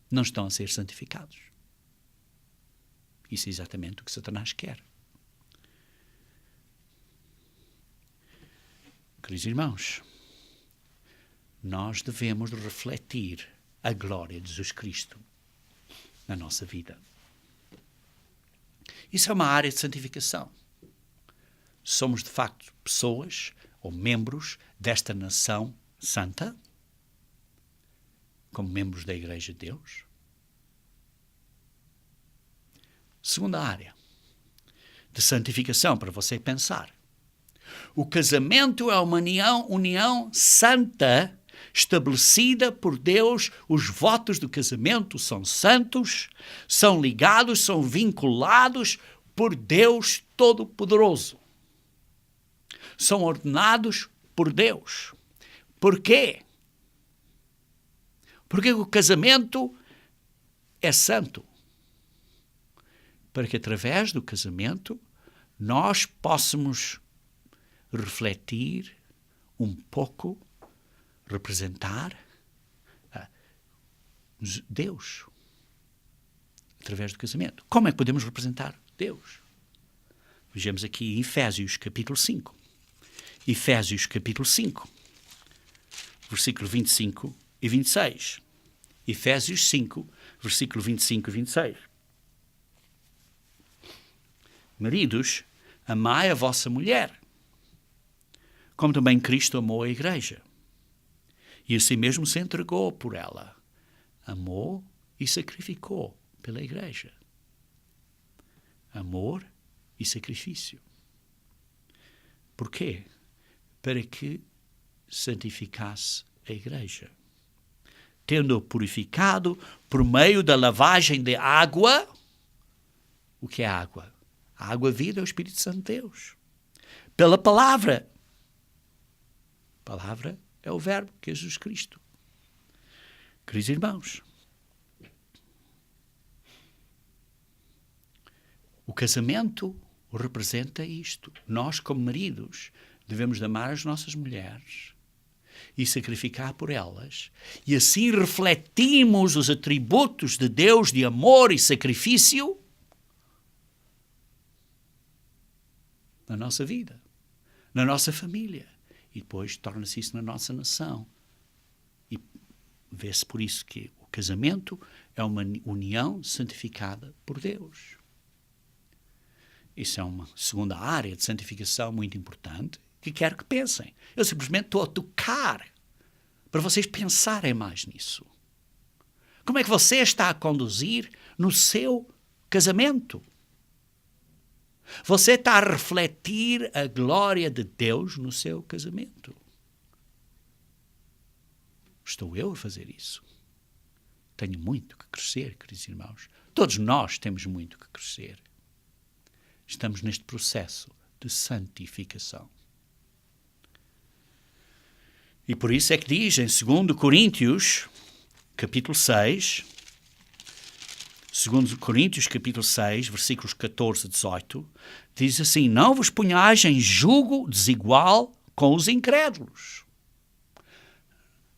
Não estão a ser santificados. Isso é exatamente o que Satanás quer. Queridos irmãos, nós devemos refletir a glória de Jesus Cristo na nossa vida. Isso é uma área de santificação. Somos, de facto, pessoas ou membros desta nação santa, como membros da Igreja de Deus. Segunda área de santificação, para você pensar. O casamento é uma união santa estabelecida por Deus. Os votos do casamento são santos, são ligados, são vinculados por Deus Todo-Poderoso. São ordenados por Deus. Por quê? Porque o casamento é santo. Para que através do casamento nós possamos refletir um pouco, representar Deus através do casamento. Como é que podemos representar Deus? Vejamos aqui em Efésios capítulo 5. Efésios capítulo 5, versículo 25 e 26. Efésios 5, versículo 25 e 26. Maridos, amai a vossa mulher, como também Cristo amou a igreja, e assim mesmo se entregou por ela. Amou e sacrificou pela igreja. Amor e sacrifício. Porquê? Para que santificasse a igreja. Tendo-a purificado por meio da lavagem de água. O que é água? A água vida é o Espírito Santo de Deus. Pela palavra. A palavra é o verbo, que é Jesus Cristo. Queridos irmãos, o casamento representa isto. Nós, como maridos, devemos amar as nossas mulheres e sacrificar por elas. E assim refletimos os atributos de Deus de amor e sacrifício na nossa vida, na nossa família. E depois torna-se isso na nossa nação. E vê-se por isso que o casamento é uma união santificada por Deus. Isso é uma segunda área de santificação muito importante que quero que pensem. Eu simplesmente estou a tocar para vocês pensarem mais nisso. Como é que você está a conduzir no seu casamento? Você está a refletir a glória de Deus no seu casamento? Estou eu a fazer isso? Tenho muito que crescer, queridos irmãos. Todos nós temos muito que crescer. Estamos neste processo de santificação. E por isso é que diz em 2 Coríntios, capítulo 6, Segundo Coríntios, capítulo 6, versículos 14 a 18, diz assim: não vos ponhais em julgo desigual com os incrédulos.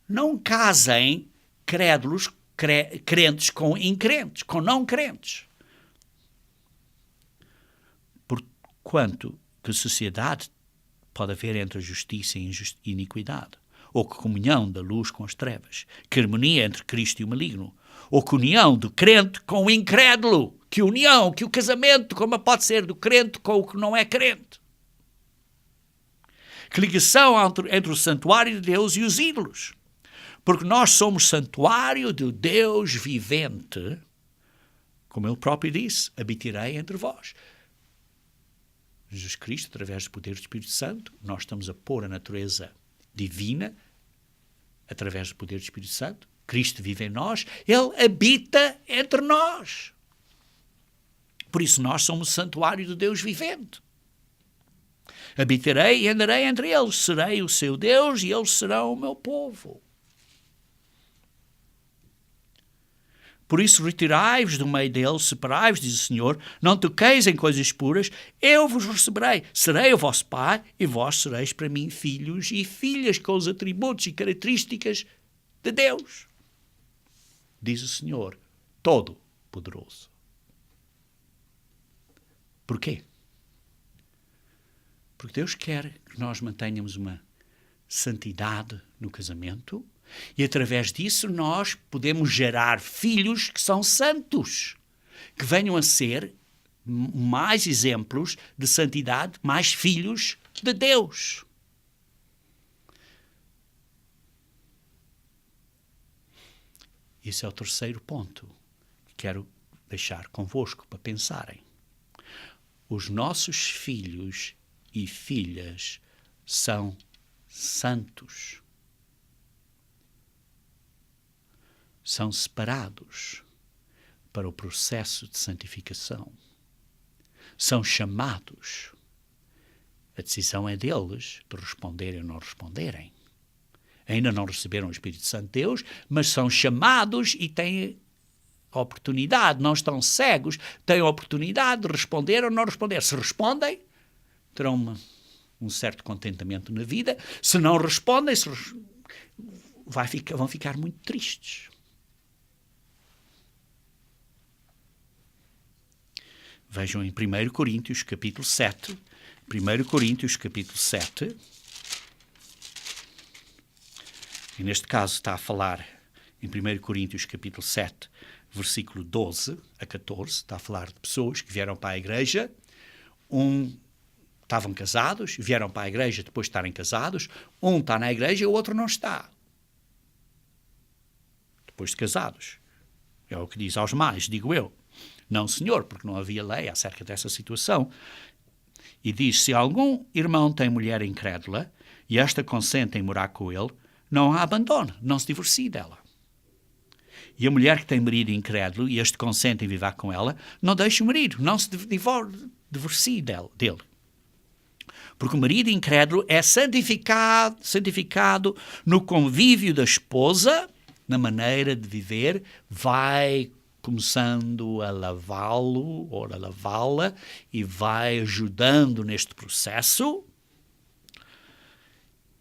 Não casem crédulos, crentes com increntes, com não crentes. Porquanto que sociedade pode haver entre a justiça e iniquidade? Ou que comunhão da luz com as trevas? Que harmonia entre Cristo e o maligno? Ou que união do crente com o incrédulo? Que união, que o casamento, como pode ser do crente com o que não é crente? Que ligação entre o santuário de Deus e os ídolos? Porque nós somos santuário do Deus vivente, como ele próprio disse, habitarei entre vós. Jesus Cristo, através do poder do Espírito Santo, nós estamos a pôr a natureza divina, através do poder do Espírito Santo. Cristo vive em nós, ele habita entre nós. Por isso nós somos o santuário do Deus vivente. Habitarei e andarei entre eles, serei o seu Deus e eles serão o meu povo. Por isso, retirai-vos do meio deles, separai-vos, diz o Senhor, não toqueis em coisas puras, eu vos receberei, serei o vosso pai, e vós sereis para mim filhos e filhas com os atributos e características de Deus. Diz o Senhor, Todo-Poderoso. Porquê? Porque Deus quer que nós mantenhamos uma santidade no casamento, e através disso nós podemos gerar filhos que são santos, que venham a ser mais exemplos de santidade, mais filhos de Deus. Esse é o terceiro ponto que quero deixar convosco para pensarem. Os nossos filhos e filhas são santos. São separados para o processo de santificação. São chamados. A decisão é deles de responderem ou não responderem. Ainda não receberam o Espírito Santo de Deus, mas são chamados e têm a oportunidade, não estão cegos, têm a oportunidade de responder ou não responder. Se respondem, terão um certo contentamento na vida. Se não respondem, vão ficar muito tristes. Vejam em 1 Coríntios, capítulo 7. 1 Coríntios, capítulo 7. E neste caso está a falar, em 1 Coríntios, capítulo 7, versículo 12 a 14, está a falar de pessoas que vieram para a igreja, estavam casados, vieram para a igreja depois de estarem casados, um está na igreja e o outro não está. Depois de casados. É o que diz aos mais, digo eu. Não, senhor, porque não havia lei acerca dessa situação. E diz, se algum irmão tem mulher incrédula e esta consente em morar com ele, não a abandone, não se divorcie dela. E a mulher que tem marido incrédulo e este consente em viver com ela, não deixe o marido, não se divorcie dele. Porque o marido incrédulo é santificado no convívio da esposa, na maneira de viver, vai começando a lavá-lo ou a lavá-la e vai ajudando neste processo.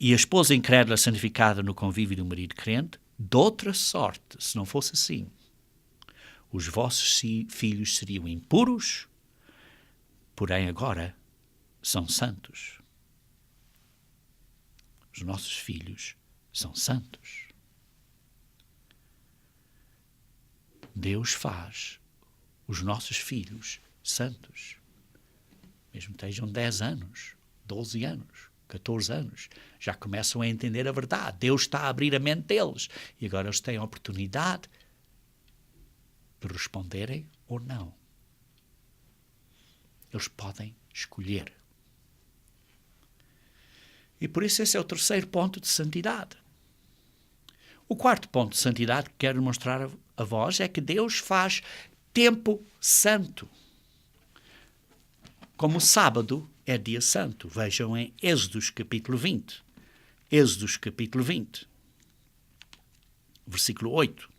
E a esposa incrédula santificada no convívio do marido crente, de outra sorte, se não fosse assim, os vossos filhos seriam impuros, porém agora são santos. Os nossos filhos são santos. Deus faz os nossos filhos santos. Mesmo que estejam 10 anos, 12 anos, 14 anos, já começam a entender a verdade. Deus está a abrir a mente deles. E agora eles têm a oportunidade de responderem ou não. Eles podem escolher. E por isso esse é o terceiro ponto de santidade. O quarto ponto de santidade que quero mostrar a vós é que Deus faz tempo santo. Como o sábado é dia santo. Vejam em Êxodos capítulo 20. Êxodos capítulo 20. Versículo 8.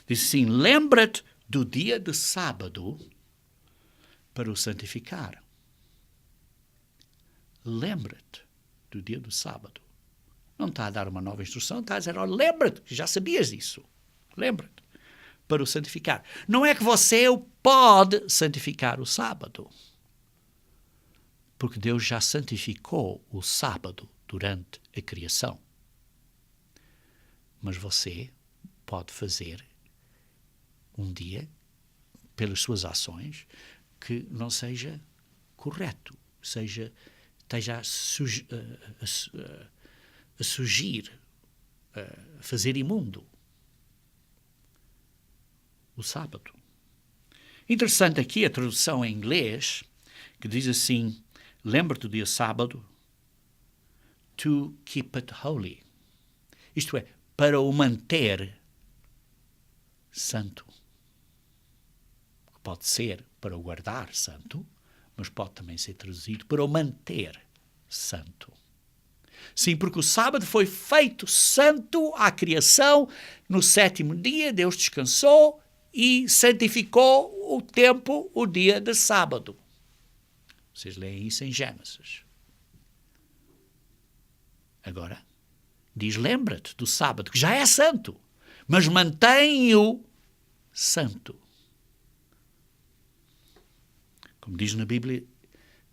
Diz assim, lembra-te do dia de sábado para o santificar. Lembra-te do dia do sábado. Não está a dar uma nova instrução, está a dizer, lembra-te, já sabias disso. Lembra-te, para o santificar. Não é que você pode santificar o sábado, porque Deus já santificou o sábado durante a criação. Mas você pode fazer um dia, pelas suas ações, que não seja correto, esteja a surgir, a fazer imundo o sábado. Interessante aqui a tradução em inglês, que diz assim, lembra-te do dia sábado, to keep it holy. Isto é, para o manter santo. Pode ser para o guardar santo, mas pode também ser traduzido para o manter santo. Sim, porque o sábado foi feito santo à criação. No 7º dia, Deus descansou e santificou o tempo, o dia de sábado. Vocês leem isso em Gênesis. Agora, diz, lembra-te do sábado, que já é santo, mas mantém-o santo. Como diz na Bíblia,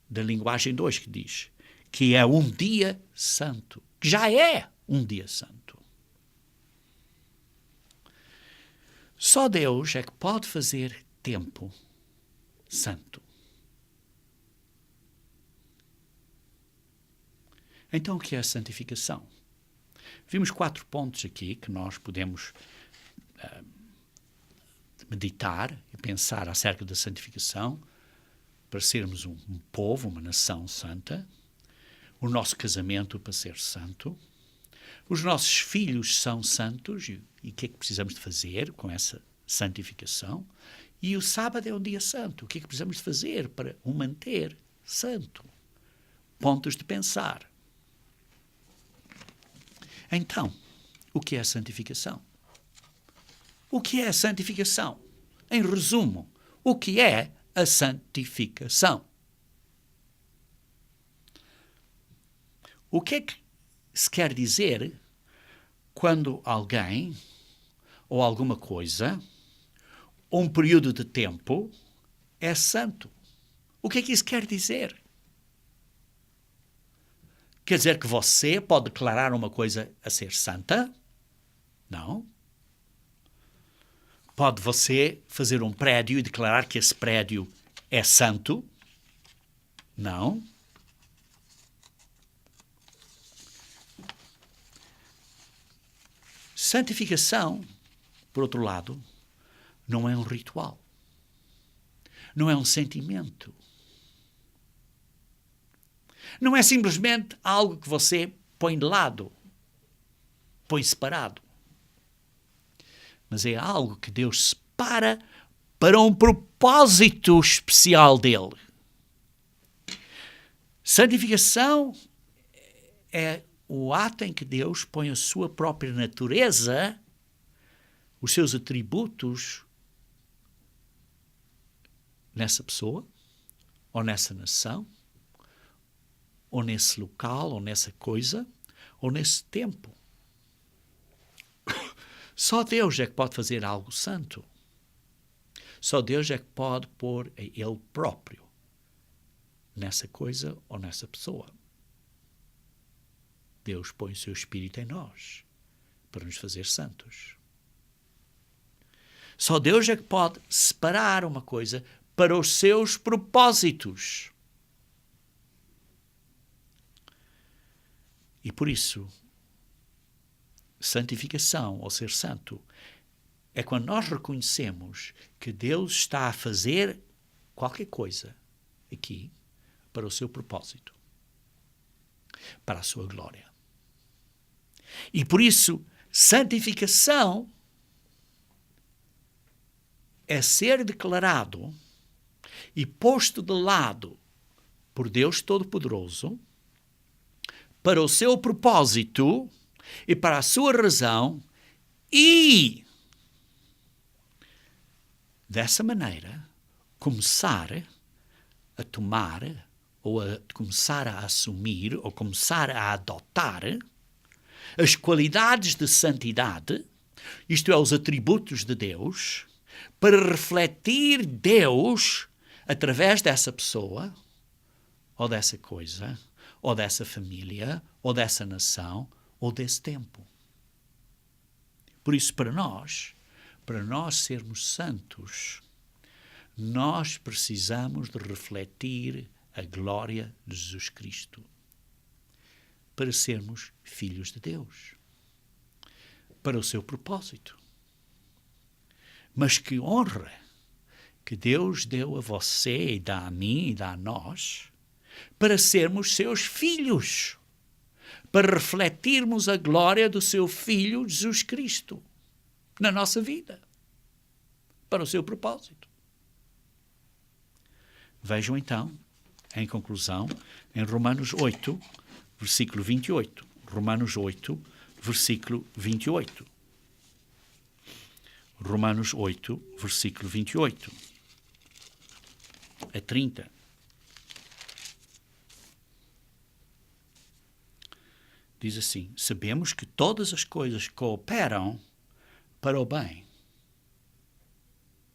da linguagem 2, que diz que é um dia santo, que já é um dia santo. Só Deus é que pode fazer tempo santo. Então, o que é a santificação? Vimos 4 pontos aqui que nós podemos meditar e pensar acerca da santificação para sermos um povo, uma nação santa, o nosso casamento para ser santo, os nossos filhos são santos e o que é que precisamos de fazer com essa santificação, e o sábado é um dia santo, o que é que precisamos de fazer para o manter santo? Pontos de pensar. Então, o que é a santificação? O que é a santificação? Em resumo, o que é a santificação? O que é que se quer dizer quando alguém ou alguma coisa, ou um período de tempo, é santo? O que é que isso quer dizer? Quer dizer que você pode declarar uma coisa a ser santa? Não. Pode você fazer um prédio e declarar que esse prédio é santo? Não. Santificação, por outro lado, não é um ritual. Não é um sentimento. Não é simplesmente algo que você põe de lado, põe separado. Mas é algo que Deus separa para um propósito especial dele. Santificação é o ato em que Deus põe a sua própria natureza, os seus atributos, nessa pessoa, ou nessa nação, ou nesse local, ou nessa coisa, ou nesse tempo. Só Deus é que pode fazer algo santo. Só Deus é que pode pôr a Ele próprio nessa coisa ou nessa pessoa. Deus põe o seu Espírito em nós para nos fazer santos. Só Deus é que pode separar uma coisa para os seus propósitos. E por isso, santificação, ou ser santo, é quando nós reconhecemos que Deus está a fazer qualquer coisa aqui para o seu propósito, para a sua glória. E por isso, santificação é ser declarado e posto de lado por Deus Todo-Poderoso para o seu propósito e para a sua razão e dessa maneira, começar a tomar, ou a começar a assumir, ou começar a adotar as qualidades de santidade, isto é, os atributos de Deus, para refletir Deus através dessa pessoa, ou dessa coisa, ou dessa família, ou dessa nação, ou desse tempo. Por isso, para nós sermos santos, nós precisamos de refletir a glória de Jesus Cristo para sermos filhos de Deus, para o seu propósito. Mas que honra que Deus deu a você e dá a mim e dá a nós para sermos seus filhos, para refletirmos a glória do seu Filho Jesus Cristo na nossa vida, para o seu propósito. Vejam então, em conclusão, em Romanos 8, versículo 28. Romanos 8, versículo 28. Romanos 8, versículo 28 a 30. Diz assim: sabemos que todas as coisas cooperam para o bem.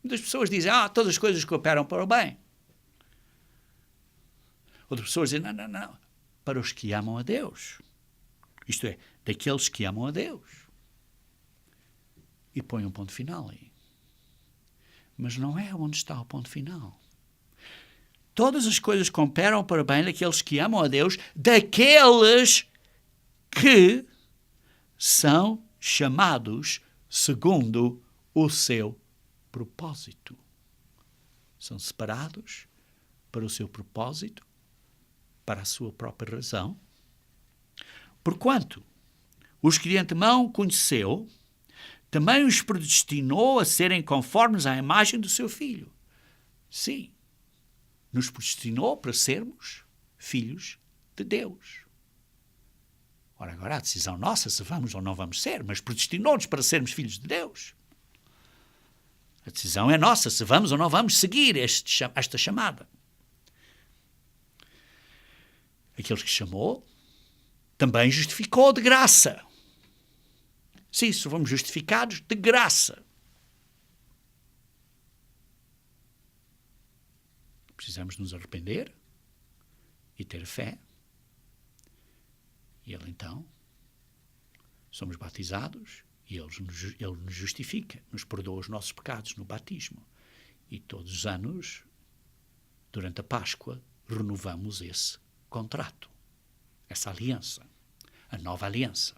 Muitas pessoas dizem, todas as coisas cooperam para o bem. Outras pessoas dizem, não, para os que amam a Deus. Isto é, daqueles que amam a Deus. E põe um ponto final aí. Mas não é onde está o ponto final. Todas as coisas cooperam para o bem daqueles que amam a Deus, daqueles que são chamados segundo o seu propósito. São separados para o seu propósito, para a sua própria razão. Porquanto os que de antemão conheceu, também os predestinou a serem conformes à imagem do seu Filho. Sim, nos predestinou para sermos filhos de Deus. Ora, agora a decisão nossa se vamos ou não vamos ser, mas predestinou-nos para sermos filhos de Deus. A decisão é nossa se vamos ou não vamos seguir esta chamada. Aqueles que chamou, também justificou de graça. Sim, fomos justificados de graça. Precisamos nos arrepender e ter fé. E Ele então, somos batizados e Ele nos justifica, nos perdoa os nossos pecados no batismo. E todos os anos, durante a Páscoa, renovamos esse contrato, essa aliança, a nova aliança.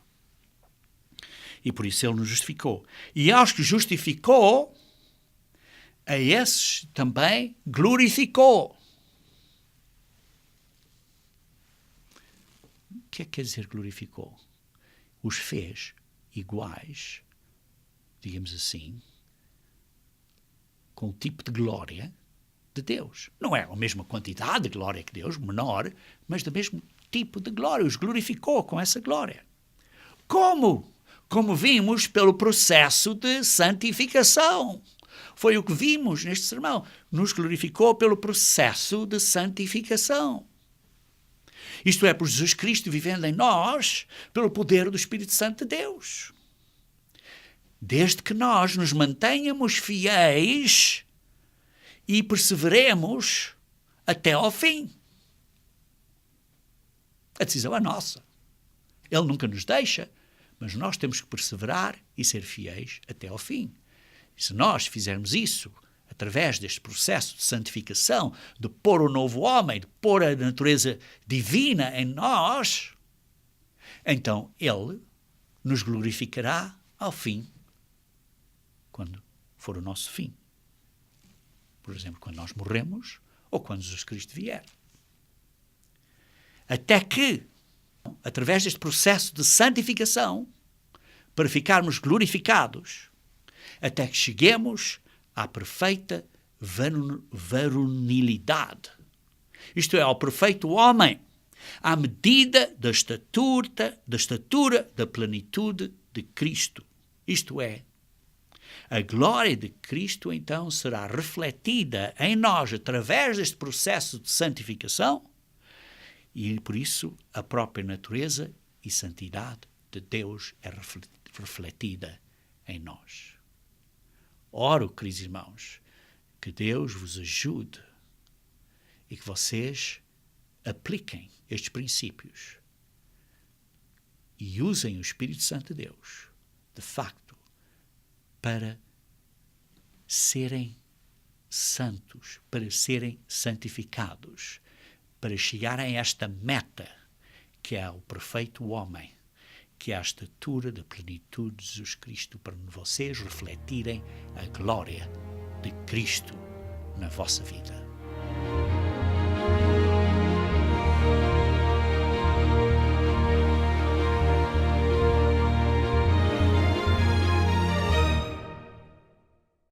E por isso Ele nos justificou. E aos que justificou, a esses também glorificou. O que é que quer dizer glorificou? Os fez iguais, digamos assim, com o tipo de glória de Deus. Não é a mesma quantidade de glória que Deus, menor, mas do mesmo tipo de glória. Os glorificou com essa glória. Como? Como vimos pelo processo de santificação. Foi o que vimos neste sermão. Nos glorificou pelo processo de santificação. Isto é, por Jesus Cristo vivendo em nós, pelo poder do Espírito Santo de Deus. Desde que nós nos mantenhamos fiéis e perseveremos até ao fim. A decisão é nossa. Ele nunca nos deixa, mas nós temos que perseverar e ser fiéis até ao fim. E se nós fizermos isso, através deste processo de santificação, de pôr o novo homem, de pôr a natureza divina em nós, então Ele nos glorificará ao fim, quando for o nosso fim. Por exemplo, quando nós morremos ou quando Jesus Cristo vier. Até que, através deste processo de santificação, para ficarmos glorificados, até que cheguemos à perfeita varonilidade. Isto é, ao perfeito homem, à medida da estatura da plenitude de Cristo. Isto é, A glória de Cristo, então, será refletida em nós através deste processo de santificação e, por isso, a própria natureza e santidade de Deus é refletida em nós. Oro, queridos irmãos, que Deus vos ajude e que vocês apliquem estes princípios e usem o Espírito Santo de Deus, de facto, para serem santos, para serem santificados, para chegarem a esta meta, que é o perfeito homem, que é a estatura da plenitude de Jesus Cristo, para vocês refletirem a glória de Cristo na vossa vida.